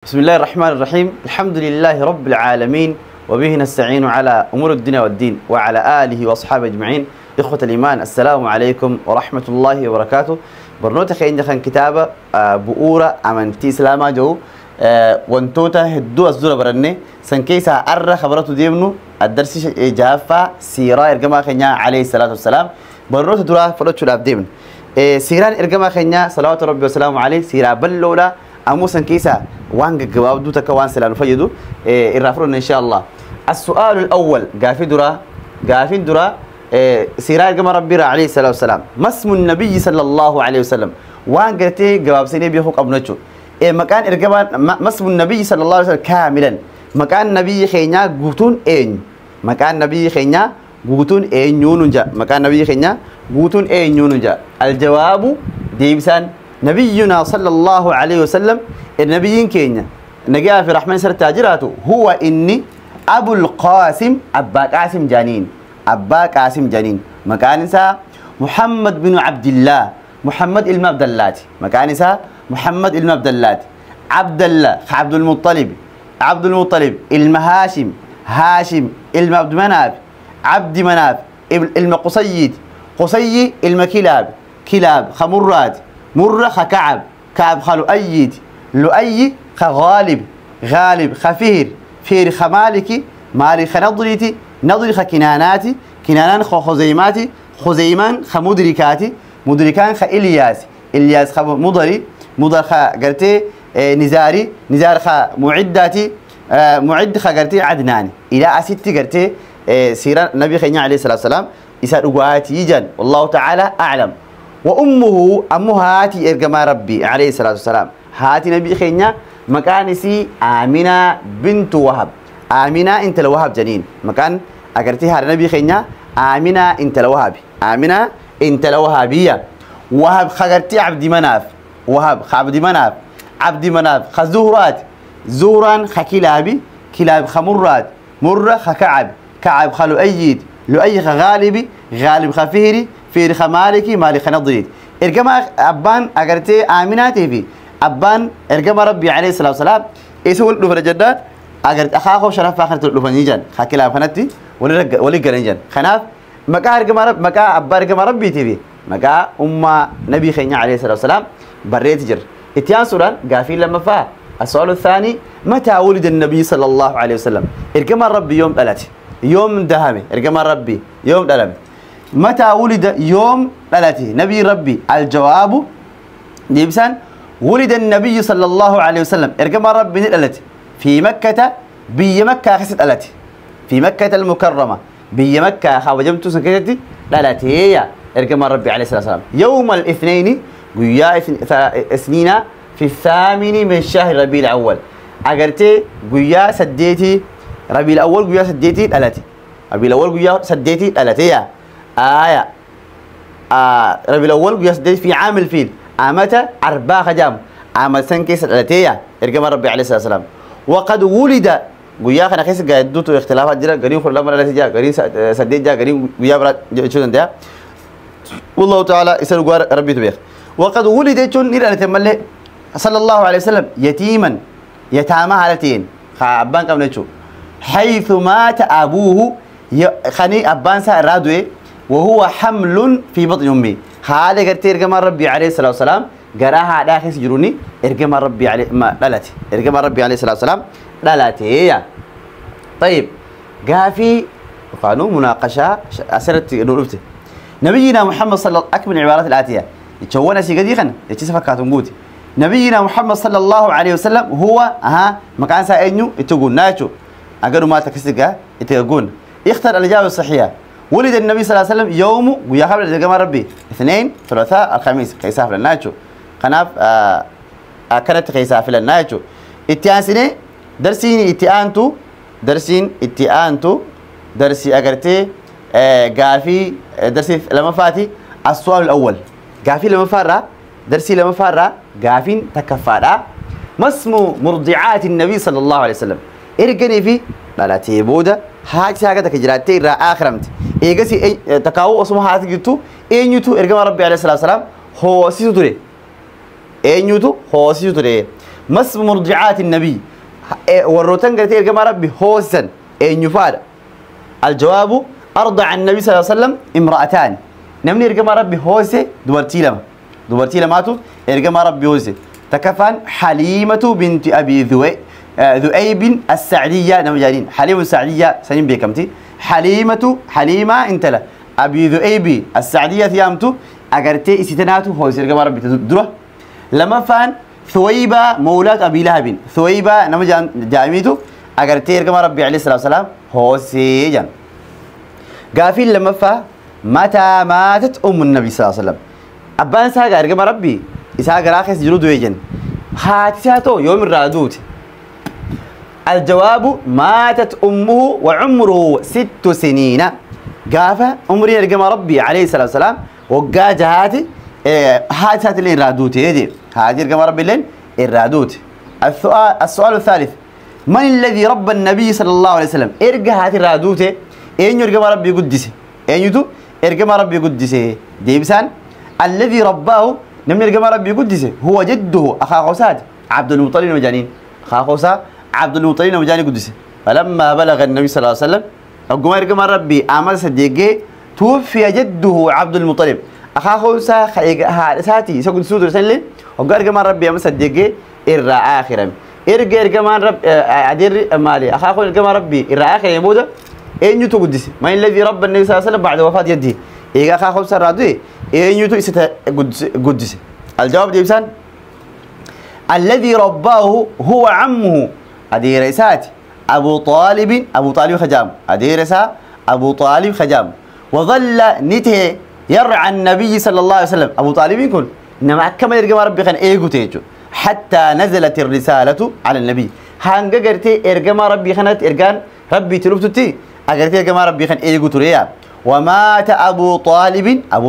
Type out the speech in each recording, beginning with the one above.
بسم الله الرحمن الرحيم. الحمد لله رب العالمين وبه نستعين على أمور الدنيا والدين وعلى آله وأصحابه أجمعين. إخوة الإيمان، السلام عليكم ورحمة الله وبركاته. برنوتا خين دخن كتابة بؤورة أمانتي سلاما جو وانتوتا هدو أصدر برنة سنكيسا أرى خبرته ديمنو الدرس جافة سيرا إرقما خينيا عليه الصلاة والسلام. برنوتا درا فرطو لاب ديمن سيران إرقما خينيا صلوات ربي وسلام عليه سيرا بلولا أموسن كيسا وانق جواب دوتا كوان سلام فيدو الرافرون إن شاء الله. السؤال الأول قافين درا سيرا إرقما ربي عليه الصلاة والسلام. ما اسم النبي صلى الله عليه وسلم؟ وانقرتي جواب سيني بيخوك أبنتشو مكان إرقما ما اسم النبي صلى الله عليه وسلم كاملا. مكان نبي خينيا قوتون إين مكان نبي خينيا قوتون إين يونجا مكان نبي خينيا قوتون إين يونجا. الجواب ديبسان نبينا صلى الله عليه وسلم النبي كينيا نجا في رحمن سر تاجراته هو إني أبو القاسم أبا قاسم جانين أبا قاسم جانين. مكان سا محمد بن عبد الله محمد بن عبد الله مكان سا محمد بن عبد الله عبد الله عبد المطلب المهاشم هاشم عبد مناف عبد مناف المقصيد قصي المكلاب كلاب خمرات مرة خكعب كعب خلو أيد لؤي خغالب غالب خفير فير خمالكي مالي خنضريتي نضري خكناناتي كنانان خزيماتي خزيمان خمدركاتي مدركان إلياس خ مضر خ قرتي نزار خ معداتي معد خ قرتي عدناني إلى أستي قرتي سيرة النبي خينا عليه الصلاة والسلام يسأل قواتي يجن والله تعالى أعلم. وأمه هاتي إرجما ربي عليه الصلاة والسلام هاتي نبي خينا مكانسي آمنة بنت وهب. آمنة انت لوهب جنين مكان أقرتها نبي خينا آمنة انت لوهب آمنة انت لوهبية. وهب خقرتي عبد مناف وهب عبد مناف خزهرات زوران خكلابي كلاب خمرات مرة كعب خلو أيد لؤي خغالبي غالب خفيري فير خمالكي مالي خنضريت إرجما أبان أقرتي آمناتي في أبان إرجما ربي عليه الصلاة والسلام يسول له فرجدات أقرت أخاهم شرف آخر لفنيجان خاكلا فنتي ولي جرنجان خناف مكا إرجما رب مكا أبا إرجما ربي تبي مكا نبي خينا عليه الصلاة والسلام بريت جر إتيان سوران قافين لما فا. السؤال الثاني متى ولد النبي صلى الله عليه وسلم؟ إرجما ربي يوم دلت يوم دهمي إرجما ربي يوم دلم. متى ولد يوم دلته نبي ربي؟ الجواب ديبسان ولد النبي صلى الله عليه وسلم إرجما ربي دلت في مكة مكة خست دلت في مكة المكرمة مكة خوجمت سكتتي دلت هي إرجما ربي عليه الصلاة والسلام يوم الاثنين قيا سنين في الثامن من شهر ربيع الأول. أجرتي قيا سديتي ربيع الأول قيا سديتي دلتي ربيع الأول قيا سديتي دلتي ربيع الأول يسدد في عام الفيل عامته 4 خجام عام سنكيس الاتية إرجما ربي عليه الصلاة والسلام. وقد ولد قيا خنا خيس قاعدوتو اختلافات جرا قريب خلنا مرة لا قريب سدد جا قريب قيا برا شو ده والله تعالى يسأل قار ربي تبيخ. وقد ولد شون نير تملي صلى الله عليه وسلم يتيما يتامى هالتين خابان كم نشوف حيث مات أبوه خني أبان سأرادوه وهو حمل في بطن أمي. هذا قرتي إرجما ربي عليه الصلاة والسلام قراها داخل سجروني إرجما ربي عليه ما دلتي إرجما ربي عليه الصلاة والسلام دلتي هي. طيب قافي قانون مناقشة أسرت نورته نبينا محمد صلى الله أكمل العبارات الآتية يتشونا سيقدي خن يتشسفك كاتنقوتي. نبينا محمد صلى الله عليه وسلم هو مكان سائنيو يتقول ناتشو أقولوا ما تكسيكا يتقول اختر الإجابة الصحيحة. ولد النبي صلى الله عليه وسلم يوم ويا قبل إرجما ربي اثنين ثلاثاء الخميس قيساف للناتشو خناف كانت قيساف للناتشو. اتيانسيني درسين اتيانتو درسي أجرتي قافي درسي لما فاتي. السؤال الأول قافي لما فارا درسي لما فارا قافين تكفارا. ما اسم مرضعات النبي صلى الله عليه وسلم؟ إرجني في لا تيبودا حاجة كجراتي را آخرمت إيجاسي تكاو اسمه هذا جتو إنيوتو إرجما ربي عليه الصلاة والسلام هو سيسوتري إنيوتو هو سيسوتري ما اسم مرضعات النبي والروتان قالت إرجما ربي هوسن أين يفاد الجواب أرضع النبي صلى الله عليه وسلم امرأتان نمني إرجما ربي هوسة دوبرتي لماتو إرجما ربي هوسة تكفان حليمة بنت أبي ذؤيب السعدية نمجانين حليمة السعدية سنين بكمتي حليمة انتلا أبي ذؤيب السعدية ثيامتو أجرتي استناتو هوسة إرجما ربي تدرى لما فان ثويبة مولاة أبي لهب ثويبة نمجان جاميتو أجرتي إرجما ربي عليه الصلاة والسلام هوسة جان قافين لما فا متى ماتت النبي صلى الله عليه وسلم أبان ساقا إرجما ربي إساق راخص جلود ويجن هاتساتو يوم الرادوت الجواب ماتت أمه وعمره 6 سنين قافة عمري إرجما ربي عليه الصلاة والسلام وقا جهاتي هاتسات اللي الرادوت يدي هاتي إرجما ربي لين الرادوت السؤال الثالث من الذي ربى النبي صلى الله عليه وسلم إرجع هاتي الرادوت أين يرجع ربي قدسه أين يتو إرجع ربي قدسه ديبسان الذي رباه نمن إرجع ربي قدسه هو جده أخا خوسات عبد المطلب المجانين أخا خوسا عبد المطلب المجانين قدسه فلما بلغ النبي صلى الله عليه وسلم أقوم إرجع ربي أمر صديقه توفي جده عبد المطلب أخا خوسا هاتي سكون سود رسالة وقال إرجع ربي أمر صديقه إرى آخرا إرجع رب أدير مالي أخا خو إرجع ربي إرى آخر يموت أين يتو قدسه ما الذي رب النبي صلى الله عليه وسلم بعد وفاة يده إيجا خا خوسا رادوي أين يتو إسته قدسه الجواب ديبسان الذي رباه هو عمه أدي رئيسات أبو طالب خجام أدي رئيسا أبو طالب خجام وظل نته يرعى النبي صلى الله عليه وسلم أبو طالب يقول إنما كما يرجع ربي خان إيجو تيجو حتى نزلت الرسالة على النبي هانجا قرتي إرجع ربي خانت إرجان ربي تلوفتي أقرتي إرجع ربي خان إيجو تريا ومات أبو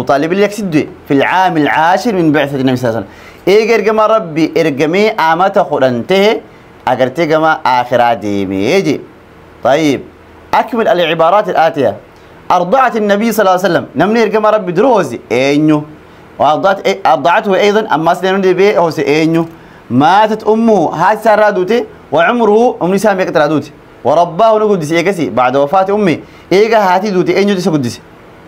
طالب اللي يكسد في العام العاشر من بعثة النبي صلى الله عليه وسلم إرجع ربي إرجمي آمات خلنته أقرتي جما آخرات ميجي طيب أكمل العبارات الآتية أرضعت النبي صلى الله عليه وسلم نمني إرجع ربي دروزي إنيو وأرضعته أيضا أما سليمان دي بي هو سيئنيو ماتت أمه هاتسا رادوتي وعمره أم نسام يكت رادوتي ورباه نقدس إيقسي بعد وفاة أمي إيقا هاتي دوتي أينيو تسا قدسي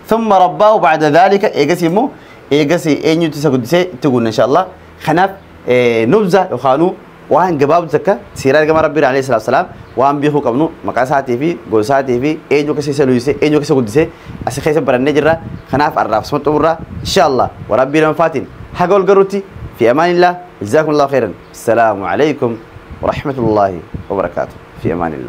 ثم رباه بعد ذلك إيقسي مو إيقسي أينيو تسا قدسي تقول إن شاء الله خناف نبزة يخانو وان جباب زكا سيرار كما ربي عليه الصلاة والسلام وان بيخو قبنو مقاساتي في قوساتي في أينيو كسي سلويسي أينيو كسي قدسي أسخيسي برنجرة خناف الرافس مطورة إن شاء الله وربي لما فاتن حقول قروتي في أمان الله جزاكم الله خيرا السلام عليكم ورحمة الله وبركاته في أمان الله.